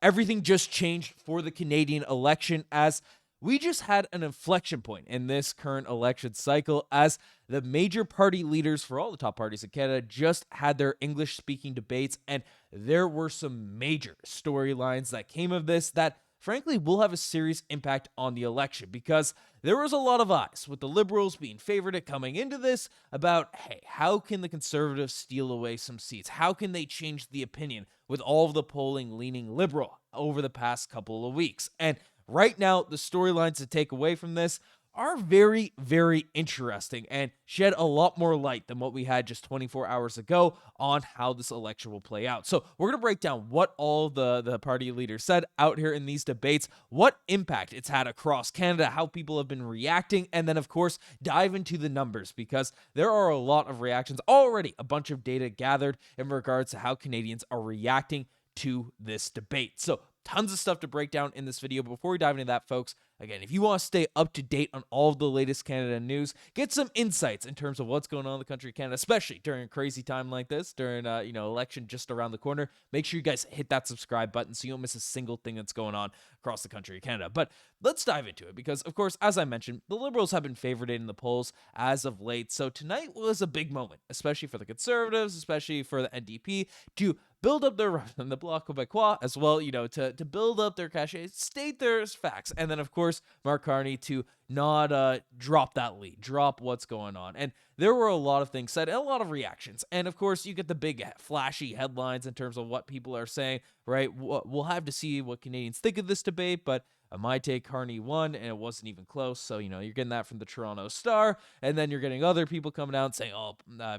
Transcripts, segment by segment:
everything just changed for the Canadian election, as we just had an inflection point in this current election cycle, as the major party leaders for all the top parties in Canada just had their English-speaking debates, and there were some major storylines that came of this that frankly will have a serious impact on the election, because there was a lot of eyes with the Liberals being favored at coming into this about, hey, how can the Conservatives steal away some seats? How can they change the opinion with all of the polling leaning Liberal over the past couple of weeks? And right now, the storylines to take away from this are very, very interesting and shed a lot more light than what we had just 24 hours ago on how this election will play out. So we're going to break down what all the party leaders said out here in these debates, what impact it's had across Canada, how people have been reacting, and then, of course, dive into the numbers, because there are a lot of reactions already, a bunch of data gathered in regards to how Canadians are reacting to this debate. So tons of stuff to break down in this video. But before we dive into that, folks, again, if you want to stay up to date on all of the latest Canada news, get some insights in terms of what's going on in the country of Canada, especially during a crazy time like this, during election just around the corner, make sure you guys hit that subscribe button so you don't miss a single thing that's going on across the country of Canada. But let's dive into it, because, of course, as I mentioned, the Liberals have been favored in the polls as of late. So tonight was a big moment, especially for the Conservatives, especially for the NDP, to build up their and the Bloc Québécois as well, to build up their cachet, state their facts, and then, of course, Mark Carney to not drop that lead, drop what's going on. And there were a lot of things said and a lot of reactions. And, of course, you get the big flashy headlines in terms of what people are saying, right? We'll have to see what Canadians think of this debate, but my take, Carney won, and it wasn't even close. So, you're getting that from the Toronto Star, and then you're getting other people coming out and saying,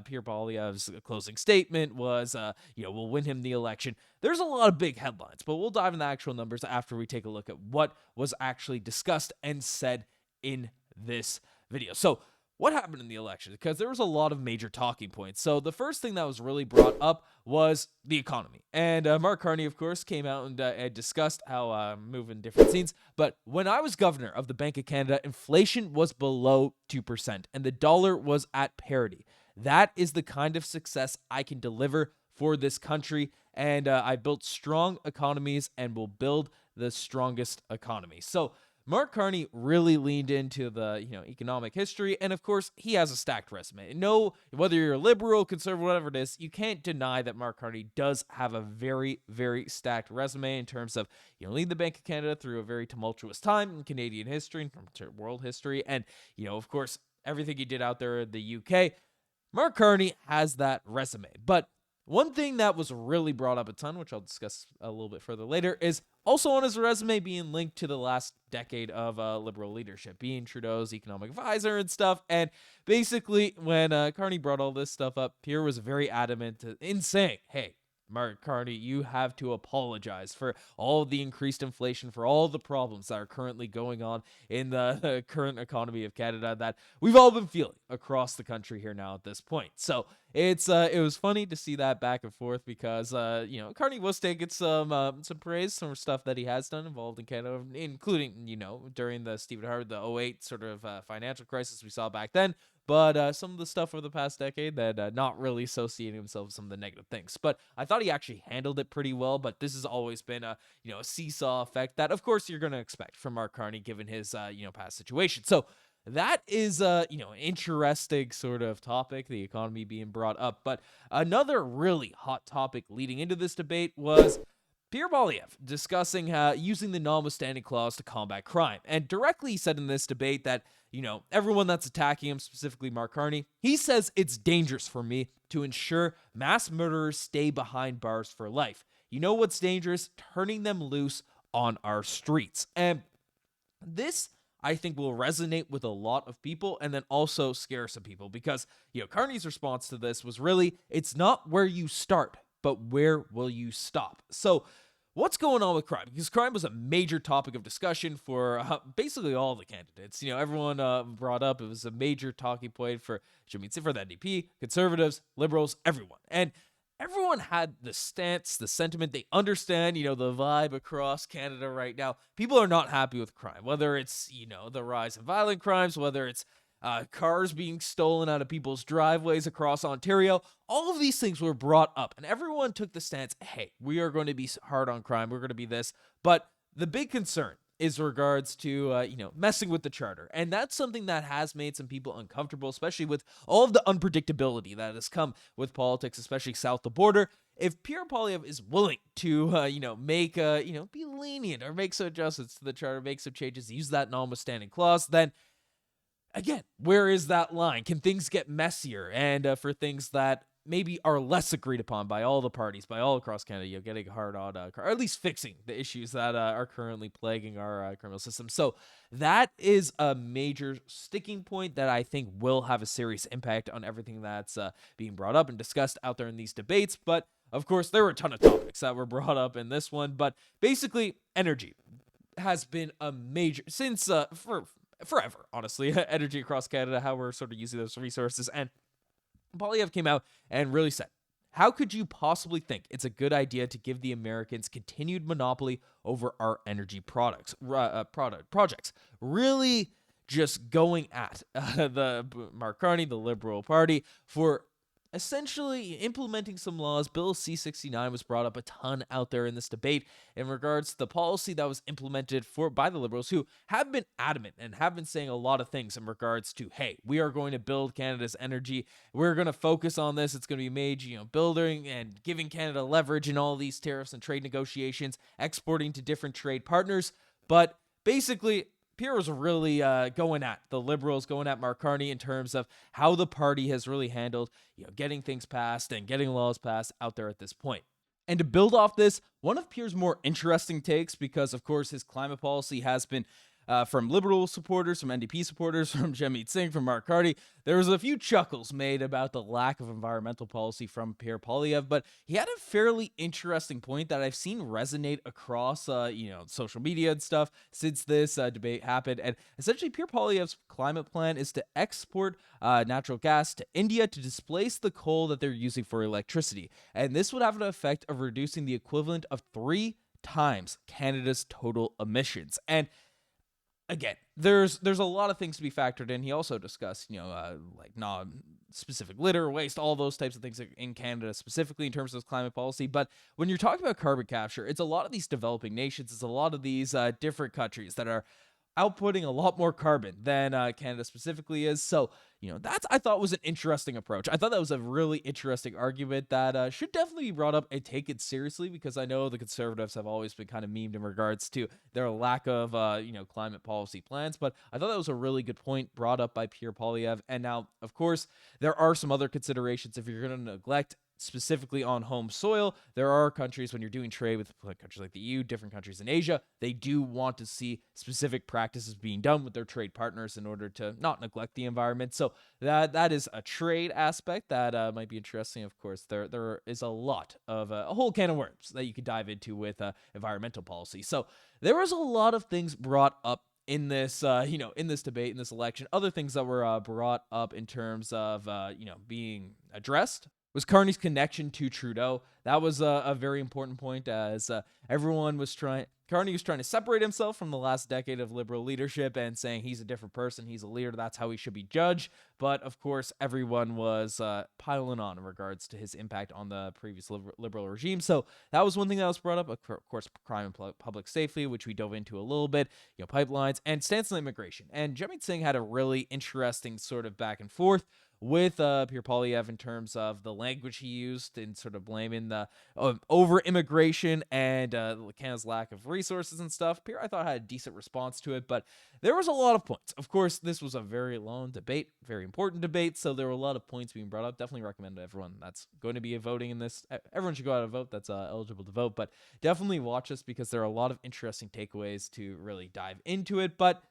Pierre Poilievre's closing statement was, we'll win him the election. There's a lot of big headlines, but we'll dive into the actual numbers after we take a look at what was actually discussed and said in this video. So, what happened in the election? Because there was a lot of major talking points. So the first thing that was really brought up was the economy. And Mark Carney, of course, came out and discussed how moving different scenes. But when I was governor of the Bank of Canada, inflation was below 2% and the dollar was at parity. That is the kind of success I can deliver for this country. And I built strong economies and will build the strongest economy. So Mark Carney really leaned into the economic history, and of course he has a stacked resume. No, whether you're a liberal, conservative, whatever it is, you can't deny that Mark Carney does have a very, very stacked resume in terms of lead the Bank of Canada through a very tumultuous time in Canadian history and from world history, and of course everything he did out there in the UK. Mark Carney has that resume, but one thing that was really brought up a ton, which I'll discuss a little bit further later, is also on his resume being linked to the last decade of Liberal leadership, being Trudeau's economic advisor and stuff. And basically, when Carney brought all this stuff up, Pierre was very adamant in saying, hey, Mark Carney, you have to apologize for all the increased inflation, for all the problems that are currently going on in the current economy of Canada that we've all been feeling across the country here now at this point. So it was funny to see that back and forth, because Carney was taking some praise, some stuff that he has done involved in Canada, including during the Stephen Harper, the 2008 sort of financial crisis we saw back then. But some of the stuff over the past decade that not really associating himself with some of the negative things. But I thought he actually handled it pretty well. But this has always been a seesaw effect that, of course, you're going to expect from Mark Carney given his past situation. So that is an interesting sort of topic, the economy being brought up. But another really hot topic leading into this debate was Pierre Poilievre discussing using the notwithstanding clause to combat crime. And directly he said in this debate that, everyone that's attacking him, specifically Mark Carney, he says it's dangerous for me to ensure mass murderers stay behind bars for life. You know what's dangerous? Turning them loose on our streets. And this, I think, will resonate with a lot of people and then also scare some people, because, Carney's response to this was really, it's not where you start, but where will you stop? So what's going on with crime? Because crime was a major topic of discussion for basically all the candidates. Everyone brought up it was a major talking point for Jagmeet Singh, for the NDP, Conservatives, Liberals, everyone. And everyone had the stance, the sentiment. They understand, the vibe across Canada right now. People are not happy with crime, whether it's, the rise of violent crimes, whether it's cars being stolen out of people's driveways across Ontario. All of these things were brought up, and everyone took the stance, hey, we are going to be hard on crime, we're going to be this. But the big concern is regards to, messing with the charter. And that's something that has made some people uncomfortable, especially with all of the unpredictability that has come with politics, especially south of the border. If Pierre Poilievre is willing to, be lenient or make some adjustments to the charter, make some changes, use that notwithstanding clause, then again, where is that line? Can things get messier? And for things that maybe are less agreed upon by all the parties, by all across Canada, getting hard on, or at least fixing the issues that are currently plaguing our criminal system. So that is a major sticking point that I think will have a serious impact on everything that's being brought up and discussed out there in these debates. But of course, there were a ton of topics that were brought up in this one. But basically, energy has been a major, since for forever, honestly, energy across Canada, how we're sort of using those resources. And Poilievre came out and really said, how could you possibly think it's a good idea to give the Americans continued monopoly over our energy projects? Really just going at the Mark Carney, the Liberal Party, for essentially implementing some laws. Bill C-69 was brought up a ton out there in this debate in regards to the policy that was implemented by the Liberals, who have been adamant and have been saying a lot of things in regards to, hey, we are going to build Canada's energy. We're going to focus on this. It's going to be made, building and giving Canada leverage in all these tariffs and trade negotiations, exporting to different trade partners. But basically, Pierre was really going at the Liberals, going at Mark Carney in terms of how the party has really handled, getting things passed and getting laws passed out there at this point. And to build off this, one of Pierre's more interesting takes, because of course his climate policy has been from Liberal supporters, from NDP supporters, from Jagmeet Singh, from Mark Carney, there was a few chuckles made about the lack of environmental policy from Pierre Poilievre, but he had a fairly interesting point that I've seen resonate across, social media and stuff since this debate happened. And essentially, Pierre Poilievre's climate plan is to export natural gas to India to displace the coal that they're using for electricity. And this would have an effect of reducing the equivalent of 3 times Canada's total emissions. And again, there's a lot of things to be factored in. He also discussed, like non-specific litter, waste, all those types of things in Canada, specifically in terms of climate policy. But when you're talking about carbon capture, it's a lot of these developing nations, it's a lot of these different countries that are outputting a lot more carbon than Canada specifically is. So, that's, I thought, was an interesting approach. I thought that was a really interesting argument that should definitely be brought up and taken seriously, because I know the Conservatives have always been kind of memed in regards to their lack of, climate policy plans. But I thought that was a really good point brought up by Pierre Poilievre. And now, of course, there are some other considerations. If you're going to neglect specifically on home soil, there are countries, when you're doing trade with countries like the EU, different countries in Asia, they do want to see specific practices being done with their trade partners in order to not neglect the environment. So that is a trade aspect that might be interesting. Of course, there is a lot of a whole can of worms that you could dive into with environmental policy. So there was a lot of things brought up in this, in this debate, in this election. Other things that were brought up in terms of, being addressed was Carney's connection to Trudeau. That was a very important point, as Carney was trying to separate himself from the last decade of Liberal leadership and saying he's a different person, he's a leader, that's how he should be judged. But of course, everyone was piling on in regards to his impact on the previous Liberal regime. So that was one thing that was brought up. Of course, crime and public safety, which we dove into a little bit, pipelines, and stance on immigration. And Jagmeet Singh had a really interesting sort of back and forth with Pierre Poilievre in terms of the language he used and sort of blaming the over immigration and Canada's lack of resources and stuff. Pierre, I thought, had a decent response to it, but there was a lot of points. Of course, this was a very long debate, very important debate, so there were a lot of points being brought up. Definitely recommend to everyone that's going to be voting in this. Everyone should go out and vote that's eligible to vote, but definitely watch this because there are a lot of interesting takeaways to really dive into it. But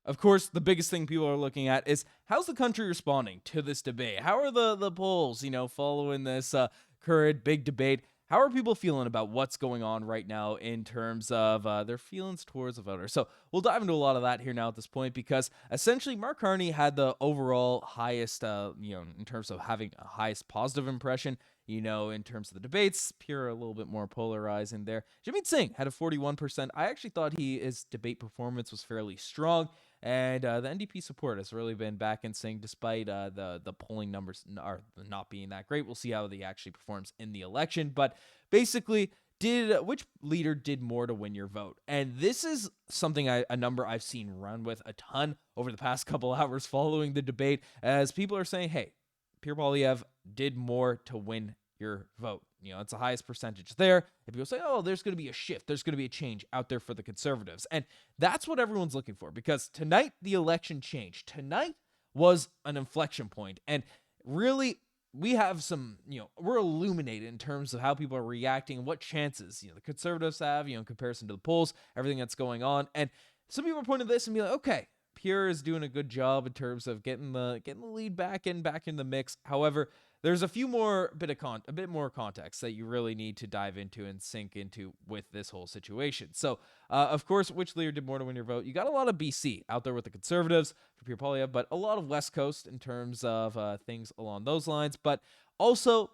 of course, the biggest thing people are looking at is how's the country responding to this debate? How are the polls, following this current big debate? How are people feeling about what's going on right now in terms of their feelings towards the voter? So we'll dive into a lot of that here now at this point, because essentially Mark Carney had the overall highest, in terms of having a highest positive impression. In terms of the debates, Pierre a little bit more polarizing there. Jagmeet Singh had a 41%. I actually thought his debate performance was fairly strong. And the NDP support has really been back in sync despite the polling numbers are not being that great. We'll see how he actually performs in the election. But basically, which leader did more to win your vote? And this is something a number I've seen run with a ton over the past couple hours following the debate, as people are saying, hey, Pierre Poilievre did more to win your vote. It's the highest percentage there. If people say, oh, there's going to be a shift, there's going to be a change out there for the Conservatives. And that's what everyone's looking for, because tonight the election changed. Tonight was an inflection point. And really, we have some, we're illuminated in terms of how people are reacting and what chances, the Conservatives have, in comparison to the polls, everything that's going on. And some people are pointing to this and be like, okay, Pierre is doing a good job in terms of getting the lead back in the mix. However, there's a bit more context that you really need to dive into and sink into with this whole situation. So, of course, which leader did more to win your vote? You got a lot of BC out there with the Conservatives for Pierre Poilievre, but a lot of West Coast in terms of things along those lines. But also,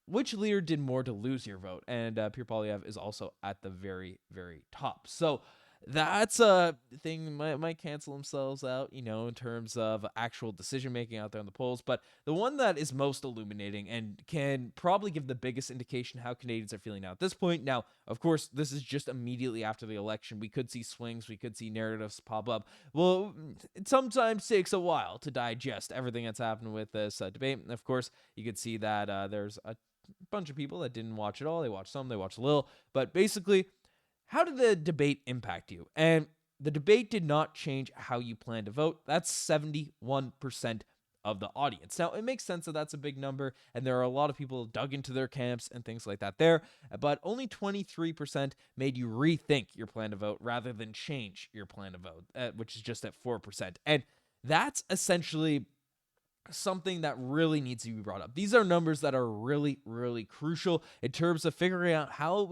which leader did more to lose your vote? And Pierre Poilievre is also at the very, very top. So that's a thing might cancel themselves out, in terms of actual decision making out there in the polls. But the one that is most illuminating and can probably give the biggest indication how Canadians are feeling now at this point. Now, of course, this is just immediately after the election. We could see swings, we could see narratives pop up. Well, it sometimes takes a while to digest everything that's happened with this debate. And of course, you could see that there's a bunch of people that didn't watch it all. They watched some, they watched a little, but basically, how did the debate impact you? And the debate did not change how you plan to vote. That's 71% of the audience. Now, it makes sense that that's a big number, and there are a lot of people dug into their camps and things like that there, but only 23% made you rethink your plan to vote rather than change your plan to vote, which is just at 4%. And that's essentially something that really needs to be brought up. These are numbers that are really, really crucial in terms of figuring out how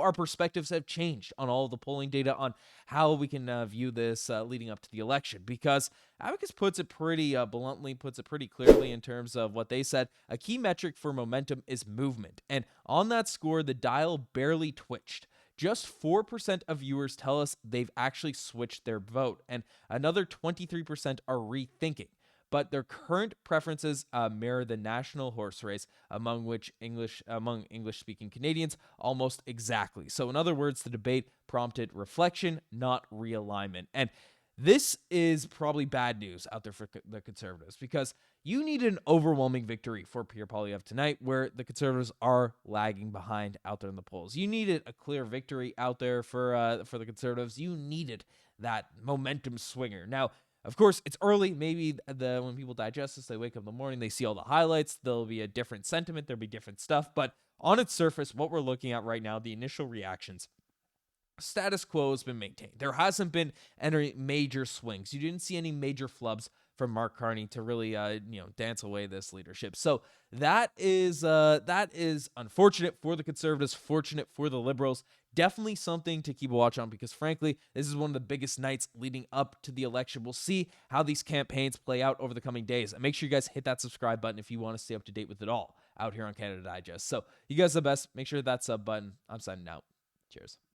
our perspectives have changed on all the polling data, on how we can view this leading up to the election. Because Abacus puts it pretty bluntly, puts it pretty clearly in terms of what they said. A key metric for momentum is movement. And on that score, the dial barely twitched. Just 4% of viewers tell us they've actually switched their vote, and another 23% are rethinking. But their current preferences mirror the national horse race among English-speaking Canadians almost exactly. So in other words, the debate prompted reflection, not realignment. And this is probably bad news out there for the Conservatives, because you need an overwhelming victory for Pierre Poilievre tonight, where the Conservatives are lagging behind out there in the polls. You needed a clear victory out there for the Conservatives. You needed that momentum swinger. Now, of course, it's early. Maybe when people digest this, they wake up in the morning, they see all the highlights. There'll be a different sentiment. There'll be different stuff. But on its surface, what we're looking at right now, the initial reactions, status quo has been maintained. There hasn't been any major swings. You didn't see any major flubs from Mark Carney to really, dance away this leadership. So that is unfortunate for the Conservatives, fortunate for the Liberals. Definitely something to keep a watch on, because frankly, this is one of the biggest nights leading up to the election. We'll see how these campaigns play out over the coming days. And make sure you guys hit that subscribe button if you want to stay up to date with it all out here on Canada Digest. So you guys are the best. Make sure that sub button. I'm signing out. Cheers.